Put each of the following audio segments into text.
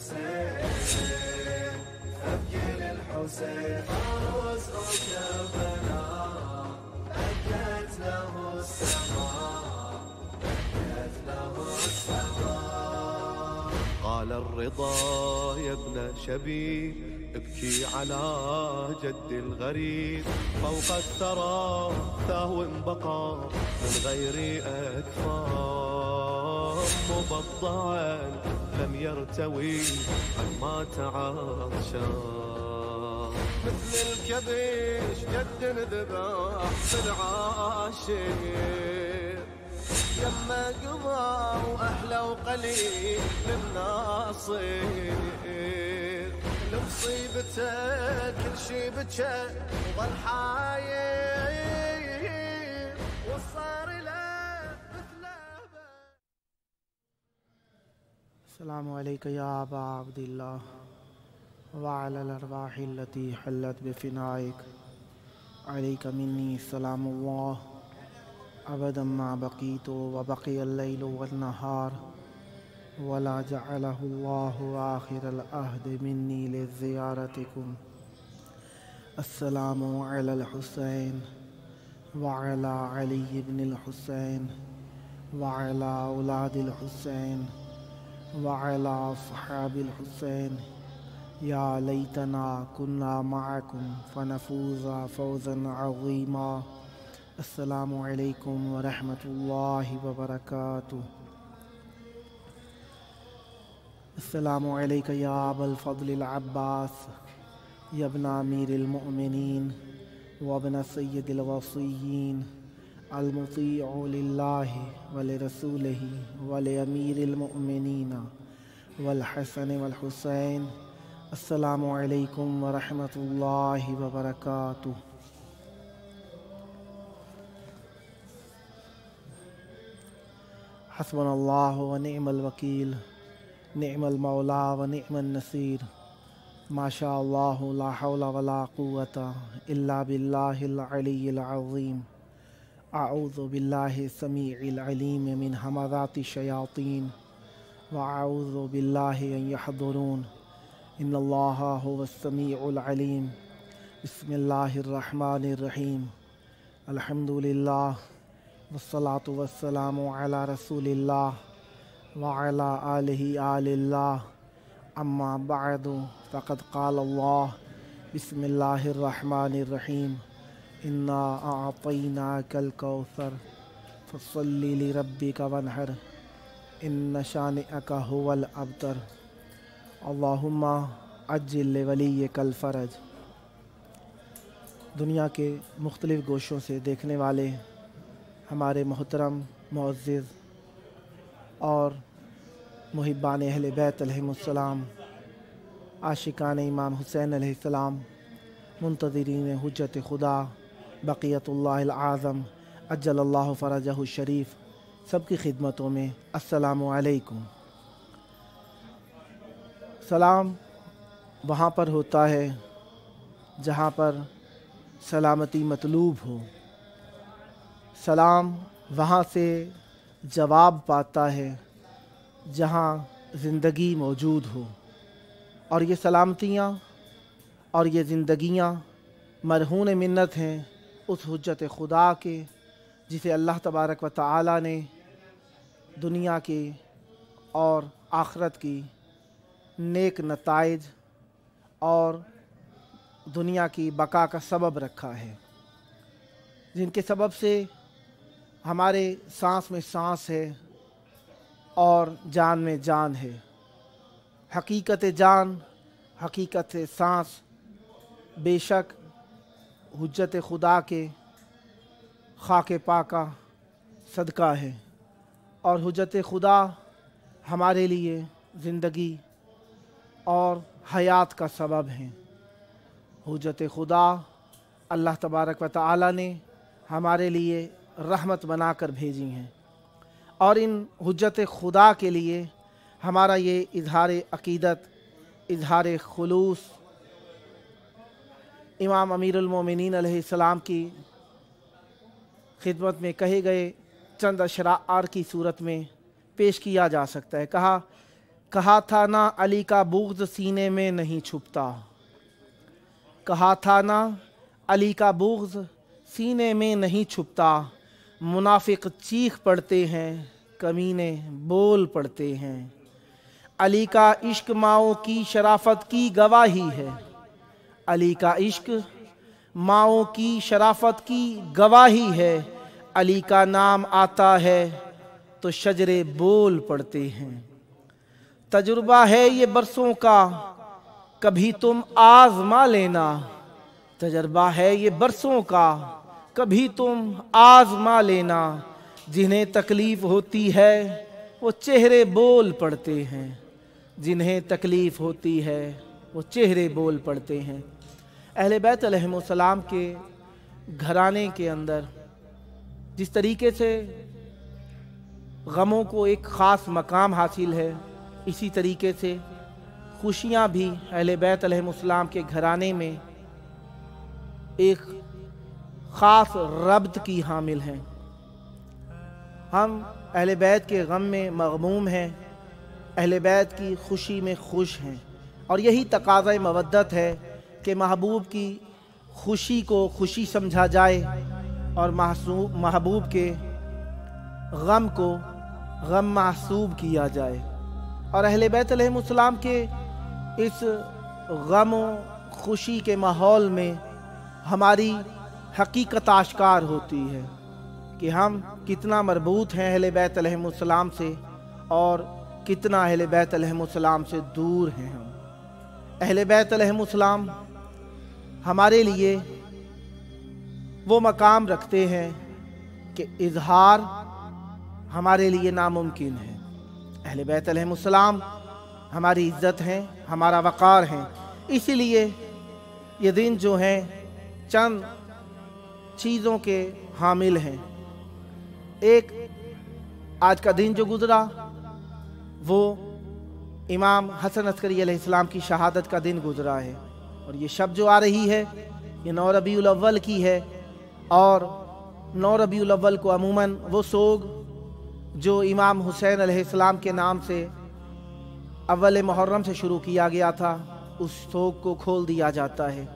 للحسين أبكي للحسين فوز كربلاء بكت له السماء بكت له السماء. قال الرضا يا ابن شبيب ابكي على جد الغريب فوق الثرى ثهو بقى من غير أكفار مبضعا لم يرتوي عما تعطشان مثل الكبش جد ذبح في العاشر يما قضى وأحلى وقليل للناصر لمصيبته كل شي بكى وظل حاير وصار له مثل السلام عليك يا أبا عبد الله وعلى الأرواح التي حلت بفنائك عليك مني سلام الله أبدا ما بقيت وبقي الليل والنهار ولا جعله الله آخر العهد مني لزيارتكم. السلام على الحسين وعلى علي بن الحسين وعلى أولاد الحسين وعلى أصحاب الحسين يا ليتنا كنا معكم فنفوز فوزا عظيما. السلام عليكم ورحمة الله وبركاته. السلام عليك يا أبا الفضل العباس يا ابن أمير المؤمنين وابن سيد الوصيين المطيع لله ولرسوله ولأمير المؤمنين والحسن والحسين. السلام عليكم ورحمة الله وبركاته. حسبنا الله ونعم الوكيل نعم المولى ونعم النصير ما شاء الله لا حول ولا قوة إلا بالله العلي العظيم. أعوذ بالله السميع العليم من همزات الشياطين وأعوذ بالله أن يحضرون. إن الله هو السميع العليم. بسم الله الرحمن الرحيم. الحمد لله والصلاة والسلام على رسول الله وعلى آله آل الله. أما بعد فقد قال الله بسم الله الرحمن الرحيم إنا أعطيناك الكوثر فصل لربك وانحر إن شانئك هو الأبتر. اللہم عجل لولیک الفرج. دنیا کے مختلف گوشوں سے دیکھنے والے ہمارے محترم معزز اور محبان اہل بیت علیہم السلام عاشقان امام حسین علیہ السلام منتظرین حجت خدا بقیت اللہ العظم عجل اللہ فرجہ الشریف سب کی خدمتوں میں السلام علیکم. سلام وہاں پر ہوتا ہے جہاں پر سلامتی مطلوب ہو. سلام وہاں سے جواب پاتا ہے جہاں زندگی موجود ہو. اور یہ سلامتیاں اور یہ زندگیاں مرہون منت ہیں اس حجت خدا کے جسے اللہ تبارک و تعالی نے دنیا کے اور آخرت کی نیک نتائج اور دنیا کی بقا کا سبب رکھا ہے، جن کے سبب سے ہمارے سانس میں سانس ہے اور جان میں جان ہے. حقیقت جان، حقیقت سانس بے شک حجت خدا کے خاک پاکہ صدقہ ہے. اور حجت خدا ہمارے لیے زندگی اور حیات کا سبب ہیں. حجت خدا اللہ تبارک و تعالی نے ہمارے لیے رحمت بنا کر بھیجی ہیں. اور ان حجت خدا کے لیے ہمارا یہ اظہار عقیدت، اظہار خلوص امام امیر المومنین علیہ السلام کی خدمت میں کہے گئے چند اشعار کی صورت میں پیش کیا جا سکتا ہے. کہا कहा था ना अली का बुग़्ज़ सीने में नहीं छुपता, कहा था ना अली का बुग़्ज़ सीने में नहीं छुपता। मुनाफिक चीख पड़ते हैं, कमीने बोल पड़ते हैं। अली का इश्क माओ की शराफत की गवाही है, अली का इश्क माओ की शराफत की गवाही है। अली का नाम आता है तो शजरे बोल पड़ते हैं। तजुर्बा है ये बरसों का, कभी तुम आज़मा लेना। तजुर्बा है ये बरसों का, कभी तुम आज़मा लेना। जिन्हें तकलीफ़ होती है वो चेहरे बोल पड़ते हैं, जिन्हें तकलीफ़ होती है वो चेहरे बोल पड़ते हैं। अहले बैत अलैहिमुस्सलाम के घराने के अंदर जिस तरीके से गमों को एक ख़ास मकाम हासिल है, इसी तरीके से खुशियाँ भी अहले बैत अलैहिमुस्सलाम के घराने में एक ख़ास रब्त की हामिल हैं। हम अहले बैत के गम में मग़मूम हैं, अहले बैत की खुशी में खुश हैं, और यही तकाज़ा मवद्दत है कि महबूब की खुशी को खुशी समझा जाए और महबूब के गम को गम महसूब किया जाए। और अहले बैत अलैहिमुस्सलाम के इस गम खुशी के माहौल में हमारी हकीकत आश्कार होती है कि हम कितना मरबूत हैं अहले बैत अलैहिमुस्सलाम से और कितना अहले बैत अलैहिमुस्सलाम से दूर हैं हम। अहले बैत अलैहिमुस्सलाम हमारे लिए वो मकाम रखते हैं कि इजहार हमारे लिए नामुमकिन है। अहले बैत अलैहिमुस्सलाम हमारी इज़्ज़त हैं, हमारा वक़ार हैं। इसीलिए ये दिन जो हैं चंद चीज़ों के हामिल हैं। एक आज का दिन जो गुज़रा वो इमाम हसन अस्करी अलैहिस्सलाम की शहादत का दिन गुज़रा है, और ये शब जो आ रही है ये 9 रबीउल अव्वल की है। और 9 रबीउल अव्वल को अमूमन वो सोग जो इमाम हुसैन अलैहिस्सलाम के नाम से अव्वल मुहर्रम से शुरू किया गया था, उस सोग को खोल दिया जाता है।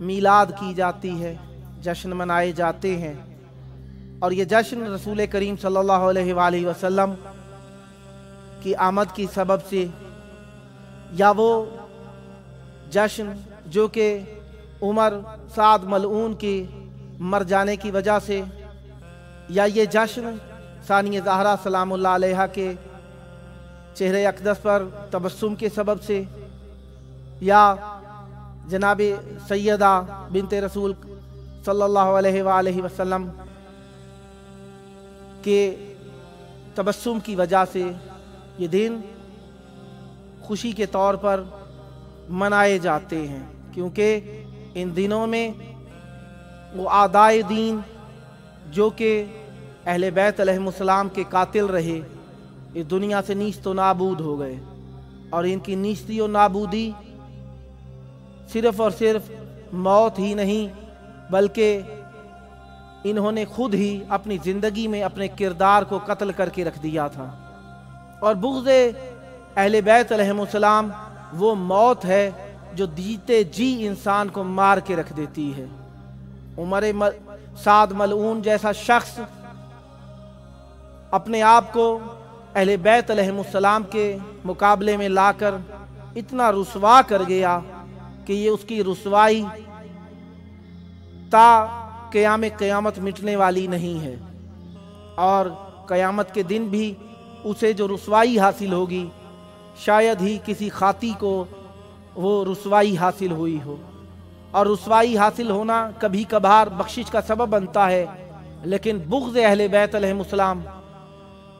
मीलाद की जाती है, जश्न मनाए जाते हैं, और ये जश्न रसूल करीम सल्लल्लाहु अलैहि वसल्लम की आमद की सबब से, या वो जश्न जो कि उमर साद मलऊन के मर जाने की वजह से, या ये जश्न सानिया ज़हरा सलामुल्लाह अलैहा के चेहरे अक़दस पर तबस्सुम के सबब से, या जनाब सैयदा बिनते रसूल सल्लल्लाहु अलैहि वसल्लम के तबस्सुम की वजह से ये दिन खुशी के तौर पर मनाए जाते हैं। क्योंकि इन दिनों में वो आदाए दीन जो कि अहले बैत अलैहिमुस्सलाम के कातिल रहे, इस दुनिया से नीस्त व नाबूद हो गए, और इनकी नीस्ती और नाबूदी सिर्फ़ और सिर्फ मौत ही नहीं बल्कि इन्होंने खुद ही अपनी ज़िंदगी में अपने किरदार को कत्ल करके रख दिया था। और बुग़्ज़े अहले बैत अलैहिमुस्सलाम वो मौत है जो जीते जी इंसान को मार के रख देती है। उमर साद मलऊन जैसा शख्स अपने आप को अहले बैत अलैहिमुस्सलाम के मुकाबले में लाकर इतना रुसवा कर गया कि ये उसकी रुसवाई ता क़यामत मिटने वाली नहीं है, और क़यामत के दिन भी उसे जो रुसवाई हासिल होगी शायद ही किसी खाती को वो रुसवाई हासिल हुई हो। और रुसवाई हासिल होना कभी कभार बख्शिश का सबब बनता है, लेकिन बुग़्ज़ अहले बैत अलैहिमुस्सलाम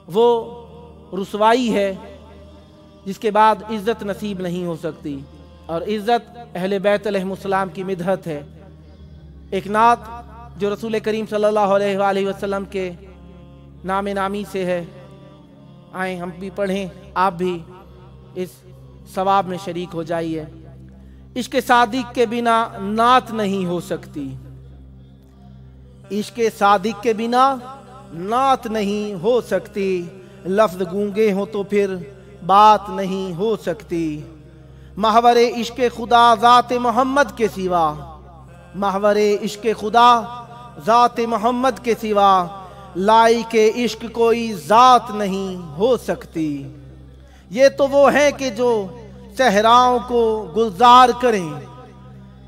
वो रुसवाई है जिसके बाद इज़्ज़त नसीब नहीं हो सकती, और इज़्ज़त अहले बैत अलैहिमुस्सलाम की मिदहत है। एक नात जो रसूल करीम सल्लल्लाहु अलैहि वसल्लम के नाम नामी से है, आए हम भी पढ़ें, आप भी इस सवाब में शरीक हो जाइए। इश्क़ सादिक के बिना नात नहीं हो सकती, इश्क़ सादिक के बिना नात नहीं हो सकती। लफ्ज़ गूंगे हो तो फिर बात नहीं हो सकती। महवरे इश्क खुदा ज़ात मोहम्मद के सिवा, महवरे इश्क खुदा ज़ात मोहम्मद के सिवा लाई के इश्क कोई ज़ात नहीं हो सकती। ये तो वो है कि जो सहराओं को गुलजार करें,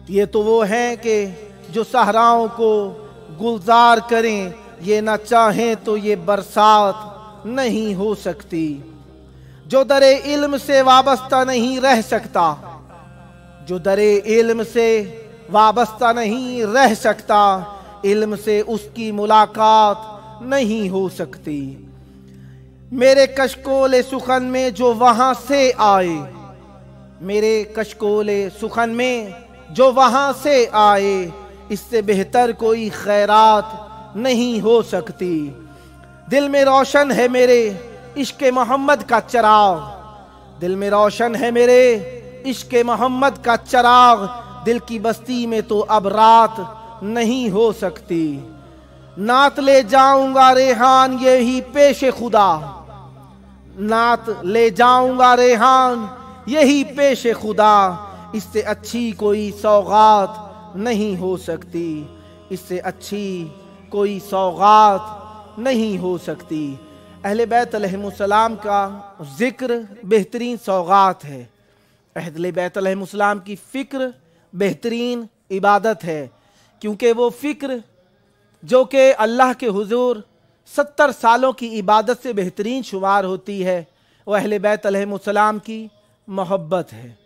ये तो वो हैं कि जो सहराओं को गुलजार करें, ये न चाहें तो ये बरसात नहीं हो सकती। जो दरे इल्म से वाबस्ता नहीं रह सकता, जो दरे इल्म से वाबस्ता नहीं रह सकता, इल्म से उसकी मुलाकात नहीं हो सकती। मेरे कशकोले सुखन में जो वहां से आए, मेरे कशकोले सुखन में जो वहां से आए, इससे बेहतर कोई खैरात नहीं हो सकती। दिल में रोशन है मेरे इश्क मोहम्मद का चिराग, दिल में रोशन है मेरे इश्क मोहम्मद का चिराग, दिल की बस्ती में तो अब रात नहीं हो सकती। नात ले जाऊंगा रेहान यही पेश खुदा, नात ले जाऊंगा रेहान यही पेश खुदा, इससे अच्छी कोई सौगात नहीं हो सकती, इससे अच्छी कोई सौगात नहीं हो सकती। अहले बैत अलैहिमुस्सलाम का ज़िक्र बेहतरीन सौगात है। अहले बैत अलैहिमुस्सलाम की फ़िक्र बेहतरीन इबादत है, क्योंकि वो फ़िक्र जो कि अल्लाह के हुजूर 70 सालों की इबादत से बेहतरीन शुमार होती है, वो अहले बैत अलैहिमुस्सलाम की मोहब्बत है।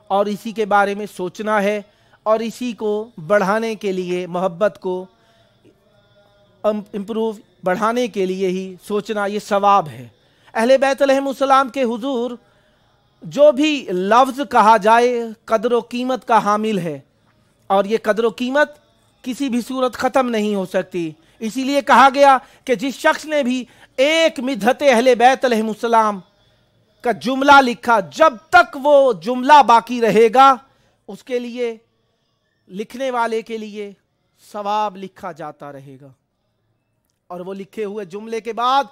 और इसी के बारे में सोचना है और इसी को बढ़ाने के लिए, मोहब्बत को इम्प्रूव बढ़ाने के लिए ही सोचना ये सवाब है। अहले बैत अलैहिमुस्सलाम के हुजूर जो भी लफ्ज़ कहा जाए कदर व कीमत का हामिल है, और ये कदर व कीमत किसी भी सूरत ख़त्म नहीं हो सकती। इसीलिए कहा गया कि जिस शख्स ने भी एक मिदहत अहले बैत अलैहिमुस्सलाम का जुमला लिखा, जब तक वो जुमला बाकी रहेगा उसके लिए, लिखने वाले के लिए सवाब लिखा जाता रहेगा। और वो लिखे हुए जुमले के बाद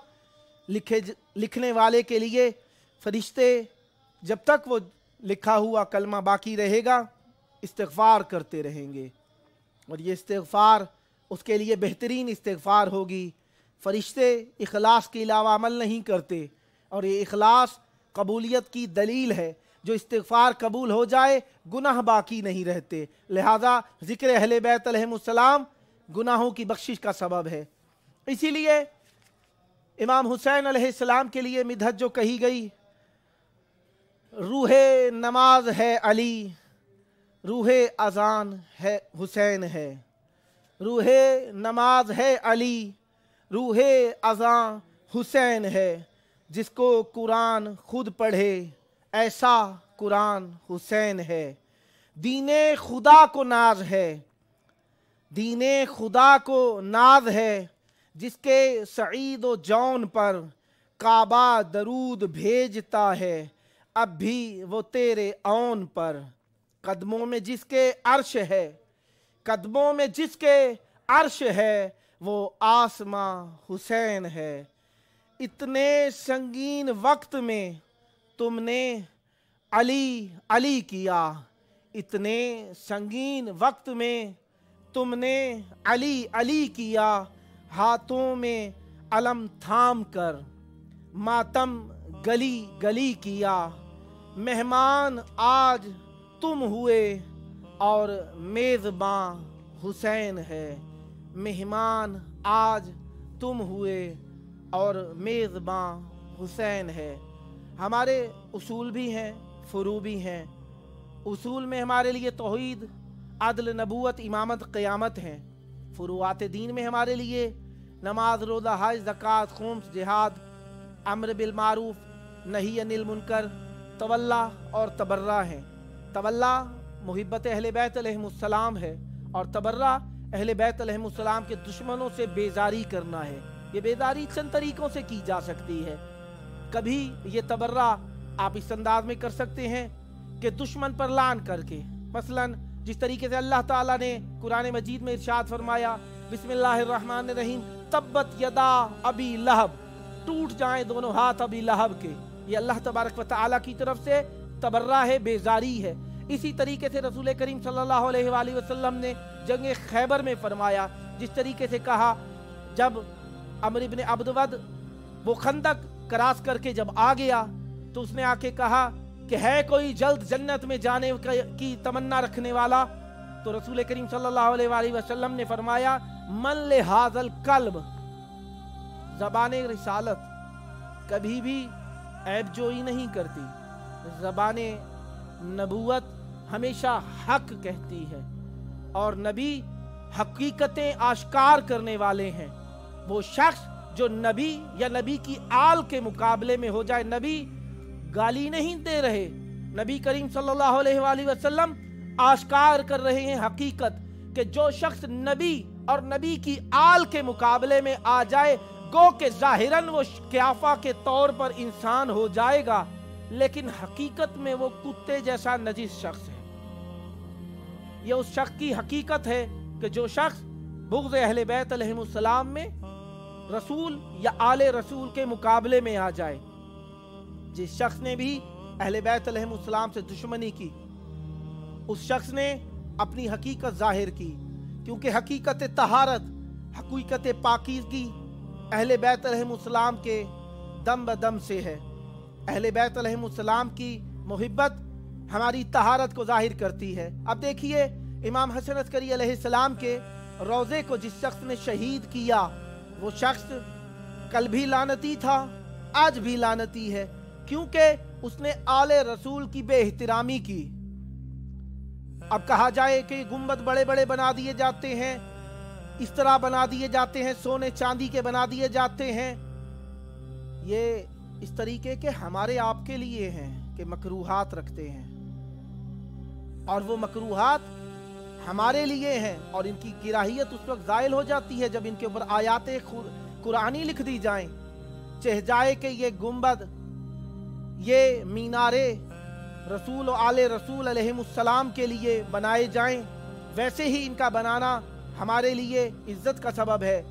लिखने वाले के लिए फरिश्ते जब तक वो लिखा हुआ कलमा बाकी रहेगा इस्तिग़फ़ार करते रहेंगे, और ये इस्तिग़फ़ार उसके लिए बेहतरीन इस्तिग़फ़ार होगी। फरिश्ते इखलास के अलावा अमल नहीं करते, और ये इखलास कबूलियत की दलील है। जो इस्तिग़फ़ार कबूल हो जाए गुनाह बाकी नहीं रहते, लिहाजा ज़िक्र अहले बैत अलैहिमुस्सलाम गुनाहों की बख्शिश का सबब है। इसीलिए इमाम हुसैन अलैहिस्सलाम के लिए मिदहत जो कही गई, रूहे नमाज है अली, रूहे अज़ान है हुसैन है, रूहे नमाज है अली, रूहे अज़ान हुसैन है, जिसको कुरान खुद पढ़े ऐसा कुरान हुसैन है। दीने खुदा को नाज है, दीने खुदा को नाज है, जिसके सईद व जौन पर काबा दरूद भेजता है, अब भी वो तेरे औन पर। कदमों में जिसके अर्श है, कदमों में जिसके अर्श है, वो आसमां हुसैन है। इतने संगीन वक्त में तुमने अली अली किया, इतने संगीन वक्त में तुमने अली अली किया, हाथों में अलम थाम कर मातम गली गली किया। मेहमान आज तुम हुए और मेज़बां हुसैन है, मेहमान आज तुम हुए और मेज़बां हुसैन है। हमारे उसूल भी हैं, फ़ुरू भी हैं। उसूल में हमारे लिए तौहीद, अदल, नबूवत, इमामत, क़यामत हैं। फ़ुरूआत दीन में हमारे लिए नमाज, रोज़ा, हज, ज़कात, खुम्स, जिहाद, अम्र बिल मारूफ, नही अनिल मुनकर, तवल्ला और तबर्रा हैं। तवल्ला मुहिब्बत अहले बैत अलैहिमुस्सलाम है, और तबर्रा अहले बैत अलैहिमुस्सलाम के दुश्मनों से बेजारी करना है। ये बेजारी चंद तरीक़ों से की जा सकती है। कभी ये तबर्रा आप इस अंदाज में कर सकते हैं कि दुश्मन पर लान करके, मसलन जिस तरीके से अल्लाह ताला ने कुरान मजीद में इरशाद फरमाया, बिस्मिल्लाहिर्रहमानिर्रहीम, तब्बत यदा अबी लहब, टूट जाएं दोनों हाथ अबी लहब के। ये अल्लाह तबारक व तआला की तरफ से तबर्रा है, बेजारी है। इसी तरीके से रसूल करीम सल्लल्लाहु अलैहि वसल्लम ने जंग खैबर में फरमाया, जिस तरीके से कहा जब अमर इब्न अब्दवद वो खंदक क्रॉस करके जब आ गया तो उसने आके कहा कि है कोई जल्द जन्नत में जाने की तमन्ना रखने वाला? तो रसूल करीम सल्लल्लाहु अलैहि वसल्लम ने फरमाया मन ले हाज़ल कल्ब, ज़बाने रिसालत कभी भी ऐब जोई नहीं करती, ज़बाने नबूवत हमेशा हक कहती है और नबी हकीकतें आश्कार करने वाले हैं। वो शख्स जो नबी या नबी की आल के मुकाबले में हो जाए, नबी गाली नहीं दे रहे, नबी करीम सल्लल्लाहु अलैहि वसल्लम आश्कार कर रहे हैं हकीकत कि जो शख्स नबी और नबी की आल के मुकाबले में आ जाए, गो के जाहिरन वो क्याफा के तौर पर इंसान हो जाएगा, लेकिन हकीकत में वो कुत्ते जैसा नजीस शख्स है। ये उस शख्स की हकीकत है कि जो शख्स बुग़्ज़ अहले बैत अलैहिमुस्सलाम में रसूल या आले रसूल के मुकाबले में आ जाए। जिस शख्स ने भी अहले बैत अलैहिमुस्सलाम से दुश्मनी की, उस शख्स ने अपनी हकीकत जाहिर की, क्योंकि हकीकत तहारत, हकीकत पाकीज़गी अहले बैत अलैहिमुस्सलाम के दम बदम से है। अहले बैत अलैहिमुस्सलाम की मोहब्बत हमारी तहारत को जाहिर करती है। अब देखिए इमाम हसन अस्करी अलैहिस्सलाम के रोज़े को जिस शख्स ने शहीद किया, वो शख्स कल भी लानती था, आज भी लानती है, क्योंकि उसने आले रसूल की बेएहतरामी की। अब कहा जाए कि गुंबद बड़े बड़े बना दिए जाते हैं, इस तरह बना दिए जाते हैं, सोने चांदी के बना दिए जाते हैं, ये इस तरीके के हमारे आपके लिए हैं कि मकरूहात रखते हैं, और वो मकरूहात हमारे लिए हैं, और इनकी किराहियत उस वक्त ज़ायल हो जाती है जब इनके ऊपर आयाते कुरानी लिख दी जाएं। चाहे जाए कि ये गुंबद, ये मीनारे रसूल और आले रसूल अलैहिमुस्सलाम के लिए बनाए जाएं, वैसे ही इनका बनाना हमारे लिए इज्जत का सबब है।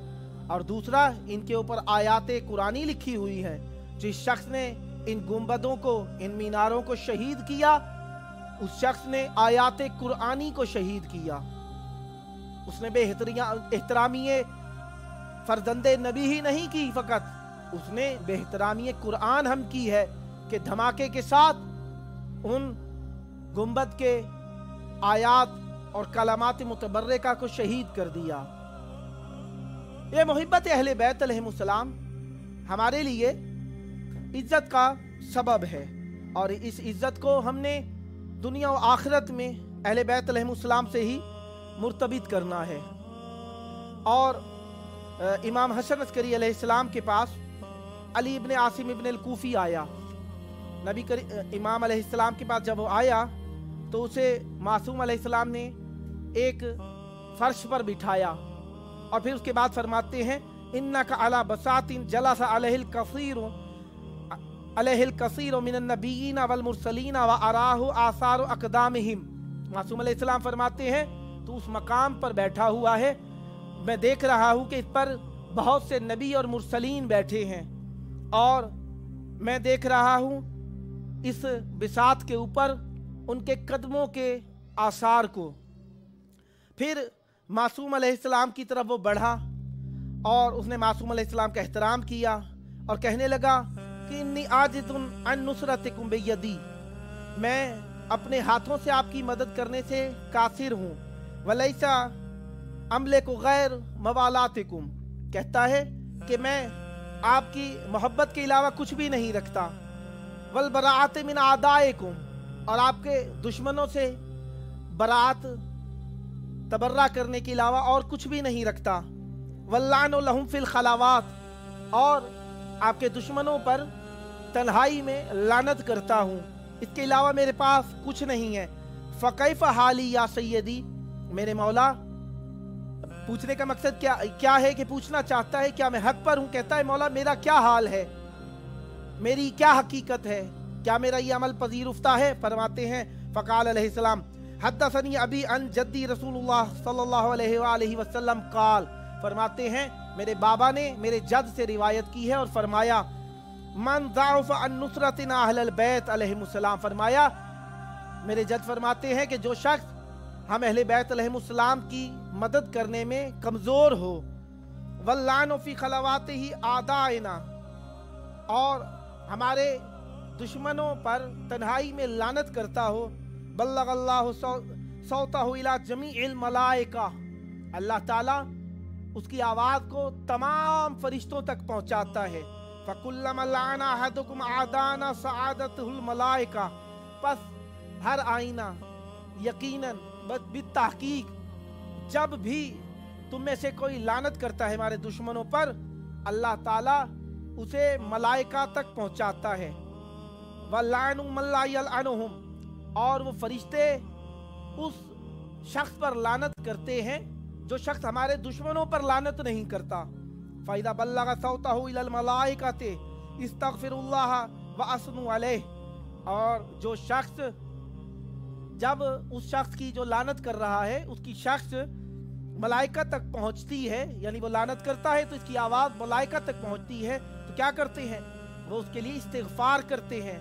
और दूसरा, इनके ऊपर आयाते कुरानी लिखी हुई हैं। जिस शख्स ने इन गुंबदों को, इन मीनारों को शहीद किया, उस शख्स ने आयाते कुरानी को शहीद किया। उसने बेहतरामी फर्जंदे नबी ही नहीं की, फ़कत उसने बेहतरामी कुरान हम की है कि धमाके के साथ उन गुंबद के आयात और कलामात मुतबर्रिका को शहीद कर दिया। ये मोहब्बत अहले बैत अलैहिमुस्सलाम हमारे लिए इज्जत का सबब है, और इस इज्जत को हमने दुनिया और आखिरत में अहले बैत अलैहिमुस्सलाम से ही मुर्तबित करना है। और इमाम हसन अस्करी अलैहिस्सलाम के पास अली इब्न आसिम इब्न अल-कूफी आया। इमाम अलैहिस्सलाम के पास जब वो आया तो उसे मासूम अलैहिस्सलाम ने एक फर्श पर बिठाया, और फिर उसके बाद फरमाते हैं इन्नका अला बसातिन जलसा अलैहिल कसीर मिनन नबिय्यीन वल मुरसलीन व अराहु आसार अक़दामिहिम। मासूम अलैहिस्सलाम फरमाते हैं तो उस मकाम पर बैठा हुआ है, मैं देख रहा हूँ कि इस पर बहुत से नबी और मुरसलीन बैठे हैं, और मैं देख रहा हूँ इस बिसात के ऊपर उनके कदमों के आसार को। फिर मासूम अलैहिस्सलाम की तरफ वो बढ़ा और उसने मासूम अलैहिस्सलाम का एहतराम किया और कहने लगा कि इन्नी आजिज़ुन अन नुसरतिकुम बियदी, मैं अपने हाथों से आपकी मदद करने से कासिर हूँ। वलैसा अमले को गैर मवालातिकुम, कहता है कि मैं आपकी मोहब्बत के अलावा कुछ भी नहीं रखता। वल बराअत मिन आदाइकुम, और आपके दुश्मनों से बरात तबर्रा करने के अलावा और कुछ भी नहीं रखता। वल्लानु लहुम फिल खलावात, और आपके दुश्मनों पर तन्हाई में लानत करता हूँ, इसके अलावा मेरे पास कुछ नहीं है। फ़कैफ़ हाली या सैयदी, मेरे मौला, पूछने का मकसद क्या है कि पूछना चाहता है क्या मैं हक पर हूँ। कहता है मौला मेरा क्या हाल है, मेरी क्या हकीकत है, क्या मेरा ये अमल पजीर उफ्ता है। फरमाते हैं फ़क़ाल अलैहिस्सलाम हद्दसनी अबी अन जद्दी रसूलुल्लाह सल्लल्लाहु अलैहि वसल्लम काल, फरमाते हैं मेरे बाबा ने मेरे जद से रिवायत की है और फरमाया من ضعف عن نصرتنا اہل بیت علیہم السلام، فرمایا میرے جد فرماتے ہیں کہ جو شخص ہم اہل بیت علیہم السلام کی مدد کرنے میں کمزور ہو، واللعن فی خلواتہ اعدائنا، اور ہمارے دشمنوں پر تنہائی میں لعنت کرتا ہو، بلغ اللہ صوتہ الی جمیع الملائکہ، اللہ تعالیٰ اس کی آواز کو تمام فرشتوں تک پہنچاتا ہے۔ فَكُلَّمَا لَعَنَ أَحَدُكُمْ أَعْدَانَ سَعَادَتْهُ الْمَلَائِكَةُ، پس ہر آئینہ یقیناً بالتحقیق جب بھی تم میں سے کوئی لعنت کرتا ہے ہمارے دشمنوں پر، اللہ تعالیٰ اسے ملائکہ تک پہنچاتا ہے۔ وَاللَّعْنُ مَن لَّا يَلْعَنُهُمْ، اور وہ فرشتے اس شخص پر لعنت کرتے ہیں جو شخص ہمارے دشمنوں پر لعنت نہیں کرتا۔ فَإِذَا بَلَّغَ صَوْتَهُ إِلَى الْمَلَائِكَةِ اسْتَغْفِرُوا اللَّهَ وَأَثْنُوا عَلَيْهِ، اور جو شخص جب اس شخص کی جو لعنت کر رہا ہے اس کی شخص ملائکہ تک پہنچتی ہے، یعنی وہ لعنت کرتا ہے تو اس کی آواز ملائکہ تک پہنچتی ہے، تو کیا کرتے ہیں وہ اس کے لیے استغفار کرتے ہیں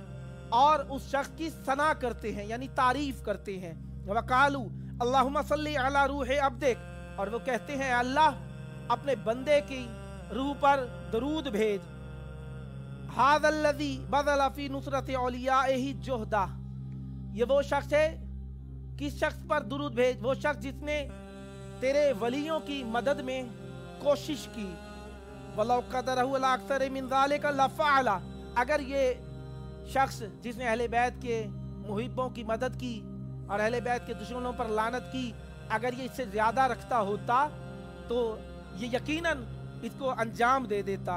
اور اس شخص کی ثنا کرتے ہیں، یعنی تعریف کرتے ہیں۔ وَقَالُوا اللَّهُمَّ صَلِّ عَلَى رُوحِ عَبْدِكَ، اور وہ کہتے ہیں اللہ اپنے بندے کی روح پر درود بھیج۔ هَذَا الَّذِي بَذَلَ فِي نُصْرَةِ أَوْلِيَائِهِ جُهْدًا، یہ وہ شخص ہے، کس شخص پر درود بھیج؟ وہ شخص جس نے تیرے ولیوں کی مدد میں کوشش کی۔ وَلَوْ قَدَرَهُ عَلَىٰ أَكْثَرِ مِنْ ذَلِكَ لَفَعَلَ، اگر یہ شخص جس نے اہل بیت کے محبوں کی مدد کی اور اہل بیت کے دشمنوں پر لعنت کی، اگر یہ اس سے زیادہ رکھتا ہوتا تو یہ یقیناً اس کو انجام دے دیتا۔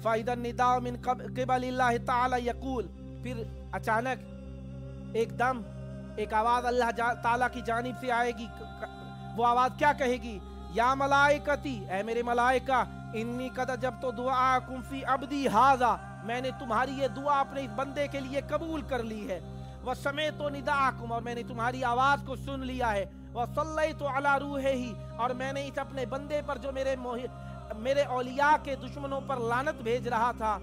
فَإِذَا النِّدَاءُ مِن قِبَلِ اللَّهِ تَعَالَى يَقُولُ، پھر اچانک ایک دم ایک آواز اللہ تعالیٰ کی جانب سے آئے گی، وہ آواز کیا کہے گی؟ یا ملائکتی، اے میرے ملائکہ، انی قد اجبت دعاکم فی عبدی ھذا، میں نے تمہاری یہ دعا اپنے اس بندے کے لیے قبول کر لی ہے۔ وسمعت نداءکم، اور میں نے تمہاری آواز کو سن لیا ہے۔ وصلیت علی روحہ، اور میں نے اس اپنے بندے پر جو میرے اولیاء کے دشمنوں پر لعنت بھیج رہا تھا،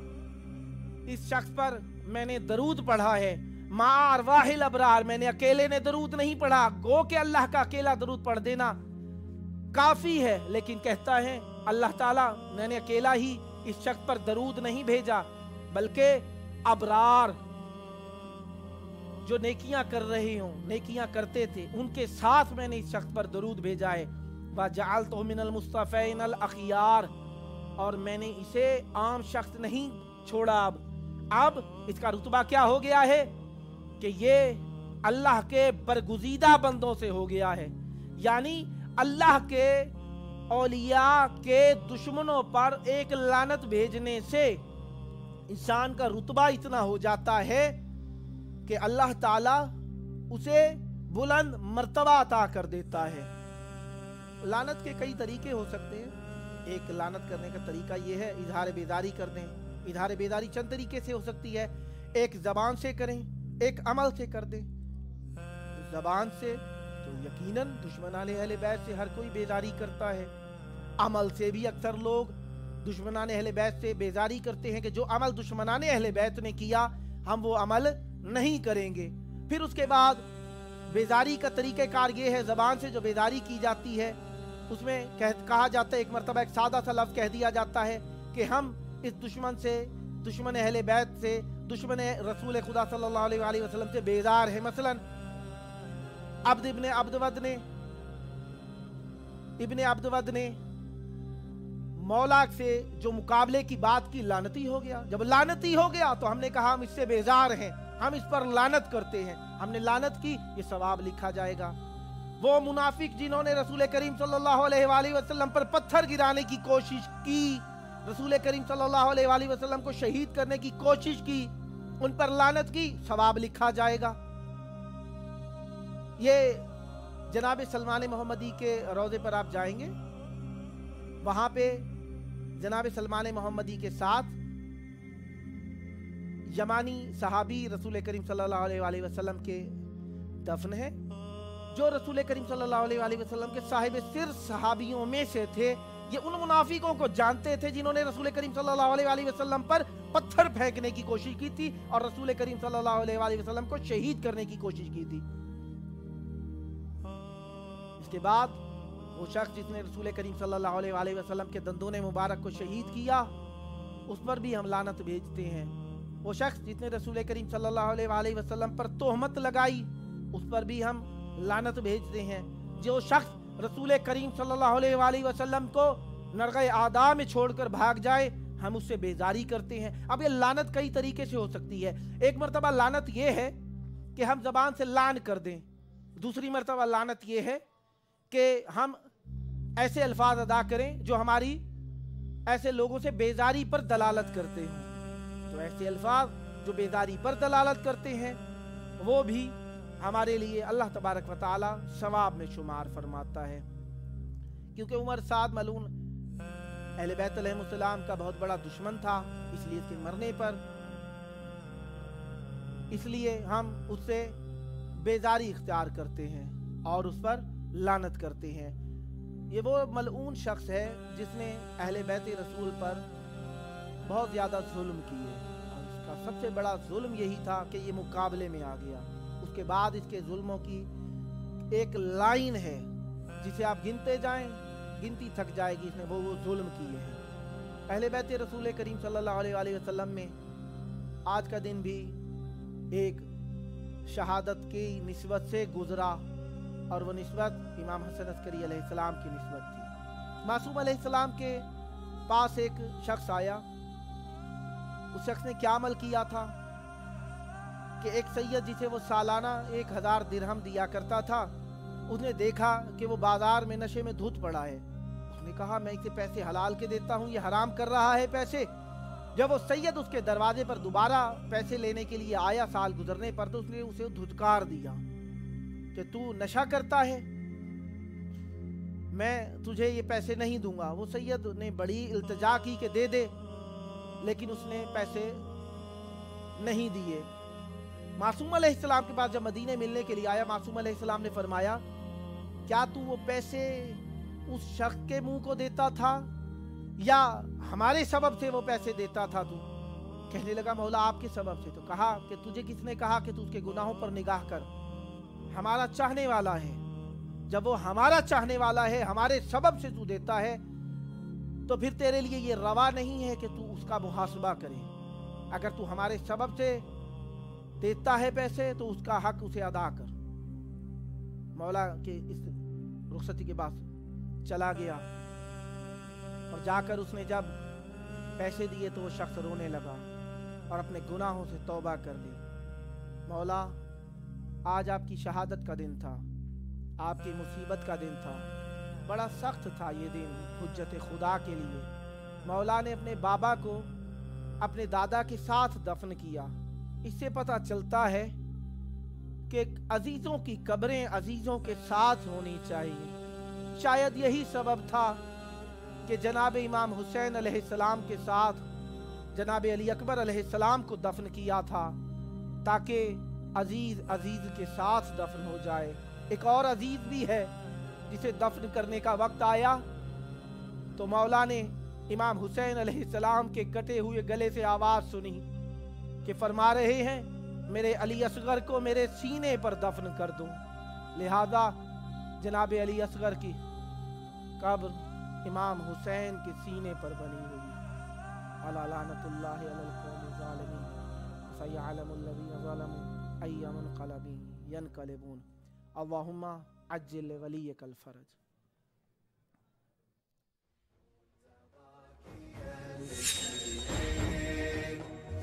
اس شخص پر میں نے درود پڑھا ہے۔ مع ارواح الابرار، میں نے اکیلے نے درود نہیں پڑھا، گو کہ اللہ کا اکیلا درود پڑھ دینا کافی ہے، لیکن کہتا ہے اللہ تعالیٰ میں نے اکیلا ہی اس شخص پر درود نہیں بھیجا، بلکہ ابرار جو نیکیاں کر رہے ہوں، نیکیاں کرتے تھے، ان کے ساتھ میں نے اس شخص پر درود بھیجا ہے۔ وَجَعَلْتُهُ مِنَ الْمُصْطَفَيْنَ الْأَخْيَارِ، اور میں نے اسے عام شخص نہیں چھوڑا، اب اس کا رتبہ کیا ہو گیا ہے کہ یہ اللہ کے برگزیدہ بندوں سے ہو گیا ہے، یعنی اللہ کے اولیاء کے دشمنوں پر ایک لعنت بھیجنے سے انسان کا رتبہ اتنا ہو جاتا ہے کہ اللہ تعالیٰ اسے بلند مرتبہ عطا کر دیتا ہے۔ لعنت کے کئی طریقے ہو سکتے ہیں، ایک لعنت کرنے کا طریقہ یہ ہے اظہار بیداری کر دیں۔ اظہار بیداری چند طریقے سے ہو سکتی ہے، ایک زبان سے کریں، ایک عمل سے کر دیں۔ زبان سے تو یقیناً دشمنان اہل بیت سے ہر کوئی بیزاری کرتا ہے، عمل سے بھی اکثر لوگ دشمنان اہل بیت سے بیزاری کرتے ہیں کہ جو عمل دشمنان اہل بیت نے کیا ہم وہ عمل نہیں کریں گے۔ پھر اس کے بعد بیزاری کا طریقہ کار یہ ہے، زبان سے جو بیزاری کی جاتی ہے اس میں کہا جاتا ہے، ایک مرتبہ ایک سادہ سا لفظ کہہ دیا جاتا ہے کہ ہم اس دشمن سے، دشمن اہل بیت سے، دشمن رسول خدا صلی اللہ علیہ وآلہ وسلم سے بیزار ہیں۔ مثلا ابن عبد ود نے مولا سے جو مقابلے کی بات کی لعنتی ہو گیا، جب لعنتی ہو گیا تو ہم نے کہا ہم اس سے بیزار ہیں، ہم اس پر لعنت کرتے ہیں، ہم نے لعنت کی، یہ ثواب لکھا جائے گا۔ وہ منافق جنہوں نے رسول کریم صلی اللہ علیہ وآلہ وسلم پر پتھر گرانے کی کوشش کی، رسول کریم صلی اللہ علیہ وآلہ وسلم کو شہید کرنے کی کوشش کی، ان پر لعنت کی، ثواب لکھا جائے گا۔ یہ جناب سلمان محمدی کے روضے پر آپ جائیں گے، وہاں پہ جناب سلمان محمدی کے ساتھ یمانی صحابی رسول کریم صلی اللہ علیہ وآلہ وسلم کے دفن ہے، جو رسول کریم صلی اللہ علیہ وآلہ وسلم کے صاحب سر صحابیوں میں سے تھے، یہ ان منافقوں کو جانتے تھے جنہوں نے رسول کریم صلی اللہ علیہ وسلم پر پتھر پھینکنے کی کوشش کی تھی اور رسول کریم صلی اللہ علیہ وسلم کو شہید کرنے کی کوشش کی تھی۔ اس کے بعد وہ شخص جس نے رسول کریم صلی اللہ علیہ وسلم کے دندون مبارک کو شہید کیا، اس پر بھی ہم لعنت بھیجتے ہیں۔ وہ شخص جس نے رسول کریم صلی اللہ علیہ وسلم پر تہمت لگائی، اس پر بھی ہم لعنت بھیجتے ہیں۔ جو شخص رسول کریم صلی اللہ علیہ وسلم کو نرغہ اعداء میں چھوڑ کر بھاگ جائے، ہم اس سے بیزاری کرتے ہیں۔ اب یہ لعنت کئی طریقے سے ہو سکتی ہے۔ ایک مرتبہ لعنت یہ ہے کہ ہم زبان سے لعن کر دیں، دوسری مرتبہ لعنت یہ ہے کہ ہم ایسے الفاظ ادا کریں جو ہماری ایسے لوگوں سے بیزاری پر دلالت کرتے ہیں۔ تو ایسے الفاظ جو بیزاری پر دلالت کرتے ہیں وہ بھی ہمارے لیے اللہ تبارک و تعالی ثواب میں شمار فرماتا ہے، کیونکہ عمر سعد ملعون اہل بیت علیہ السلام کا بہت بڑا دشمن تھا، اس لیے اس کے مرنے پر اس لیے ہم اس سے بیزاری اختیار کرتے ہیں اور اس پر لعنت کرتے ہیں۔ یہ وہ ملعون شخص ہے جس نے اہل بیت رسول پر بہت زیادہ ظلم کیے، اور اس کا سب سے بڑا ظلم یہی تھا کہ یہ مقابلے میں آ گیا۔ اس کے بعد اس کے ظلموں کی ایک لائن ہے جسے آپ گنتے جائیں، گنتی تھک جائے گی، اس نے وہ ظلم کیے ہیں۔ اہل بیت رسول کریم صلی اللہ علیہ وسلم میں آج کا دن بھی ایک شہادت کی نسبت سے گزرا، اور وہ نسبت امام حسن عسکری علیہ السلام کی نسبت تھی۔ معصوم علیہ السلام کے پاس ایک شخص آیا، اس شخص نے کیا عمل کیا تھا کہ ایک سید جسے وہ سالانہ 1000 درہم دیا کرتا تھا، اس نے دیکھا کہ وہ بازار میں نشے میں دھت پڑا ہے۔ اس نے کہا میں اسے پیسے حلال کے دیتا ہوں، یہ حرام کر رہا ہے پیسے۔ جب وہ سید اس کے دروازے پر دوبارہ پیسے لینے کے لیے آیا سال گزرنے پر، تو اس نے اسے دھتکار دیا کہ تو نشہ کرتا ہے، میں تجھے یہ پیسے نہیں دوں گا۔ وہ سید نے بڑی التجا کی کہ دے دے، لیکن اس نے پیسے نہیں دیے۔ معصوم علیہ السلام کے پاس جب مدینے ملنے کے لیے آیا، معصوم علیہ السلام نے فرمایا کیا تو وہ پیسے اس شخص کے منہ کو دیتا تھا یا ہمارے سبب سے وہ پیسے دیتا تھا تو؟ کہنے لگا مولا آپ کے سبب سے۔ تو کہا کہ تجھے کس نے کہا کہ تو اس کے گناہوں پر نگاہ کر، ہمارا چاہنے والا ہے، جب وہ ہمارا چاہنے والا ہے، ہمارے سبب سے تو دیتا ہے، تو پھر تیرے لیے یہ روا نہیں ہے کہ تو اس کا محاسبہ کرے۔ اگر تو ہمارے سبب سے دیتا ہے پیسے تو اس کا حق اسے ادا کر۔ مولا کے اس رخصتی کے بعد چلا گیا، اور جا کر اس نے جب پیسے دیے تو وہ شخص رونے لگا اور اپنے گناہوں سے توبہ کر لی۔ مولا آج آپ کی شہادت کا دن تھا، آپ کی مصیبت کا دن تھا، بڑا سخت تھا یہ دن حجت خدا کے لیے۔ مولا نے اپنے بابا کو اپنے دادا کے ساتھ دفن کیا۔ اس سے پتہ چلتا ہے کہ عزیزوں کی قبریں عزیزوں کے ساتھ ہونی چاہیے۔ شاید یہی سبب تھا کہ جناب امام حسین علیہ السلام کے ساتھ جناب علی اکبر علیہ السلام کو دفن کیا تھا، تاکہ عزیز عزیز کے ساتھ دفن ہو جائے۔ ایک اور عزیز بھی ہے جسے دفن کرنے کا وقت آیا تو مولا نے امام حسین علیہ السلام کے کٹے ہوئے گلے سے آواز سنی کہ فرما رہے ہیں میرے علی اصغر کو میرے سینے پر دفن کر دو۔ لہذا جناب علی اصغر کی قبر امام حسین کے سینے پر بنی ہوئی۔ الا لعنت اللہ علی القوم الظالمین سیعلم الذین ظلموا ای منقلب ینقلبون اللہم عجل ولیک الفرج۔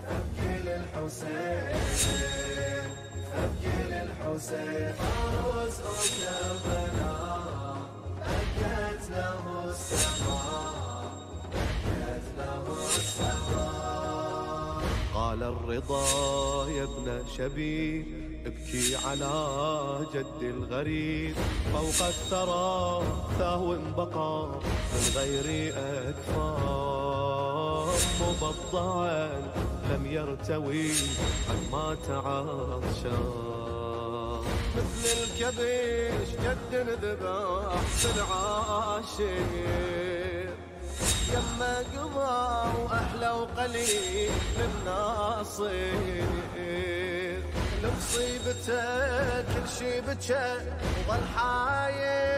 ثقل الحسين عروس كربلاء دقت له السماء دقت له السماء قال الرضا يا ابن شبيب ابكي على جد الغريب فوق الثرى ثهو بقى من غير أكفار مبضعا لم يرتوي عن ما تعشى مثل الكبش جد ذبح بالعاشر يما قضى واحلى وقليل من ناصر، لمصيبته كل شي بكى وظل حايل